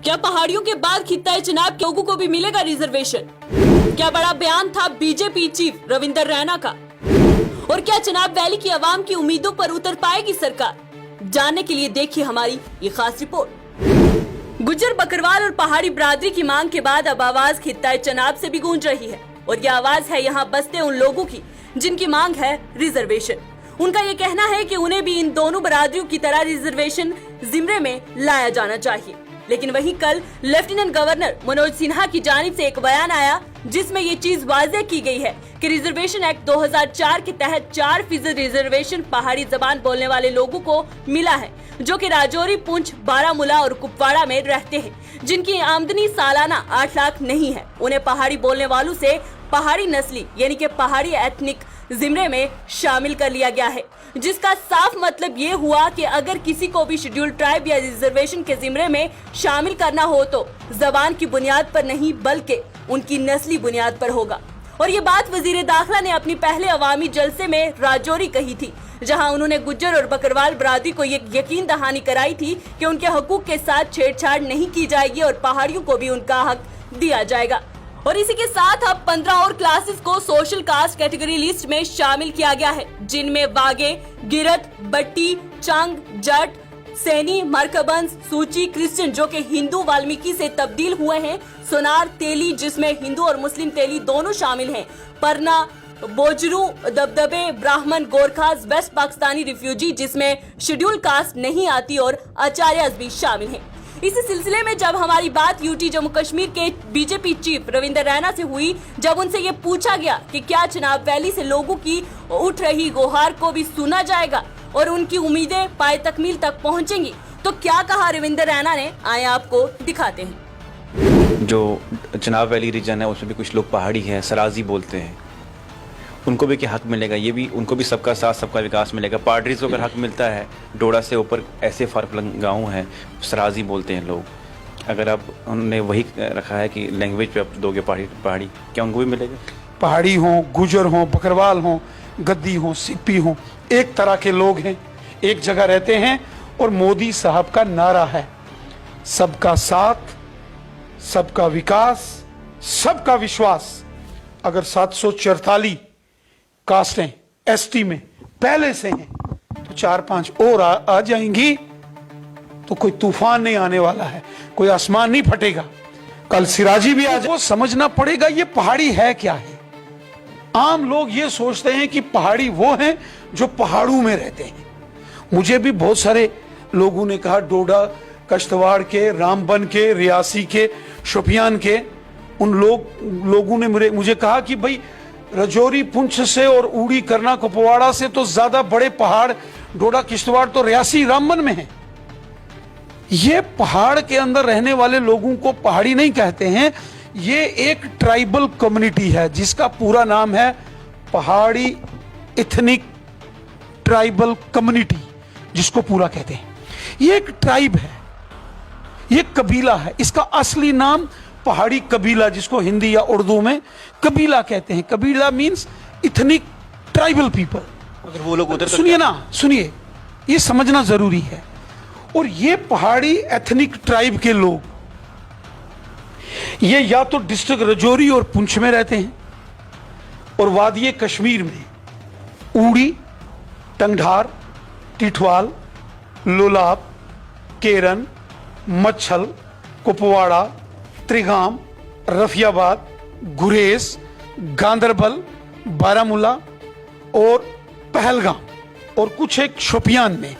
क्या पहाड़ियों के बाद खित्ता चनाब के लोगों को भी मिलेगा रिजर्वेशन? क्या बड़ा बयान था बीजेपी चीफ रविंदर रैना का? और क्या चनाब वैली की आवाम की उम्मीदों पर उतर पाएगी सरकार? जानने के लिए देखिए हमारी ये खास रिपोर्ट। गुज्जर बकरवाल और पहाड़ी बिरादरी की मांग के बाद अब आवाज खित्ता चनाब से भी गूंज रही है और ये आवाज है यहाँ बसते उन लोगों की जिनकी मांग है रिजर्वेशन। उनका ये कहना है कि उन्हें भी इन दोनों बिरादरियों की तरह रिजर्वेशन जिम्मे में लाया जाना चाहिए। लेकिन वहीं कल लेफ्टिनेंट गवर्नर मनोज सिन्हा की जानिब से एक बयान आया जिसमें ये चीज वाज़ेह की गई है कि रिजर्वेशन एक्ट 2004 के तहत 4% रिजर्वेशन पहाड़ी जबान बोलने वाले लोगों को मिला है, जो कि राजौरी, पुंछ, बारामूला और कुपवाड़ा में रहते हैं, जिनकी आमदनी सालाना 8 लाख नहीं है। उन्हें पहाड़ी बोलने वालों से पहाड़ी नस्ली यानी कि पहाड़ी एथनिक जिम्मे में शामिल कर लिया गया है, जिसका साफ मतलब ये हुआ कि अगर किसी को भी शेड्यूल ट्राइब या रिजर्वेशन के जिम्मे में शामिल करना हो तो जबान की बुनियाद पर नहीं बल्कि उनकी नस्ली बुनियाद पर होगा। और ये बात वजीर दाखिला ने अपनी पहले अवामी जलसे में राजौरी कही थी, जहां उन्होंने गुज्जर और बकरवाल बिरादरी को ये यकीन दहानी कराई थी कि उनके हकूक के साथ छेड़छाड़ नहीं की जाएगी और पहाड़ियों को भी उनका हक दिया जाएगा। और इसी के साथ अब 15 और क्लासेस को सोशल कास्ट कैटेगरी लिस्ट में शामिल किया गया है, जिनमें वागे, गिरत, बट्टी, चंग, जट, सैनी, मरकबंस, सूची, क्रिश्चियन जो कि हिंदू वाल्मीकि से तब्दील हुए हैं, सोनार, तेली जिसमें हिंदू और मुस्लिम तेली दोनों शामिल हैं, परना, बोजरू, दबदबे, ब्राह्मण, गोरखास, वेस्ट पाकिस्तानी रिफ्यूजी जिसमें शेड्यूल कास्ट नहीं आती और आचार्य भी शामिल हैं। इसी सिलसिले में जब हमारी बात यूटी जम्मू कश्मीर के बीजेपी चीफ रविंदर रैना से हुई, जब उनसे ये पूछा गया कि क्या चनाब वैली से लोगों की उठ रही गुहार को भी सुना जाएगा और उनकी उम्मीदें पाए तकमील तक पहुंचेंगी, तो क्या कहा रविंदर रैना ने, आए आपको दिखाते हैं। जो चनाब वैली रीजन है उसमें भी कुछ लोग पहाड़ी हैं, सराजी बोलते हैं, उनको भी क्या हक मिलेगा? ये भी उनको भी सबका साथ सबका विकास मिलेगा। पार्टीज को अगर हक मिलता है, डोडा से ऊपर ऐसे फर्क गाँव हैं, सराजी बोलते हैं लोग, अगर आप उन्होंने वही रखा है कि लैंग्वेज पे आप दोगे पहाड़ी, क्या उनको भी मिलेगा? पहाड़ी हों, गुजर हों, बकरवाल हों, गद्दी हों, सिप्पी हों, एक तरह के लोग हैं, एक जगह रहते हैं और मोदी साहब का नारा है सबका साथ, सबका विकास, सबका विश्वास। अगर 744 कास्टें एसटी में पहले से हैं तो 4-5 और आ जाएंगी तो कोई तूफान नहीं आने वाला है, कोई आसमान नहीं फटेगा। कल सिराजी भी आ जाए। वो समझना पड़ेगा ये पहाड़ी है क्या है। आम लोग ये सोचते हैं कि पहाड़ी वो हैं जो पहाड़ों में रहते हैं। मुझे भी बहुत सारे लोगों ने कहा, डोडा, कश्तवाड़ के, रामबन के, रियासी के, शोपियान के, उन लोगों ने मुझे कहा कि भाई राजौरी, पुंछ से और उड़ी, करना, कुपवाड़ा से तो ज्यादा बड़े पहाड़ डोडा, किश्तवाड़ तो रियासी, रामबन में हैं। ये पहाड़ के अंदर रहने वाले लोगों को पहाड़ी नहीं कहते हैं, ये एक ट्राइबल कम्युनिटी है जिसका पूरा नाम है पहाड़ी एथनिक ट्राइबल कम्युनिटी, जिसको पूरा कहते हैं। ये एक ट्राइब है, ये कबीला है। इसका असली नाम पहाड़ी कबीला, जिसको हिंदी या उर्दू में कबीला कहते हैं। कबीला मींस इथनिक ट्राइबल पीपल। अगर वो लोग उधर, सुनिए ना, सुनिए, ये समझना जरूरी है। और ये पहाड़ी एथनिक ट्राइब के लोग ये या तो डिस्ट्रिक्ट राजौरी और पुंछ में रहते हैं और वादिये कश्मीर में उड़ी, टंगधार, टिठवाल, लोलाब, केरन, मच्छल, कुपवाड़ा, त्रिगाम, रफियाबाद, गुरेज, गांदरबल, बारामूला और पहलगाम और कुछ एक शोपियान में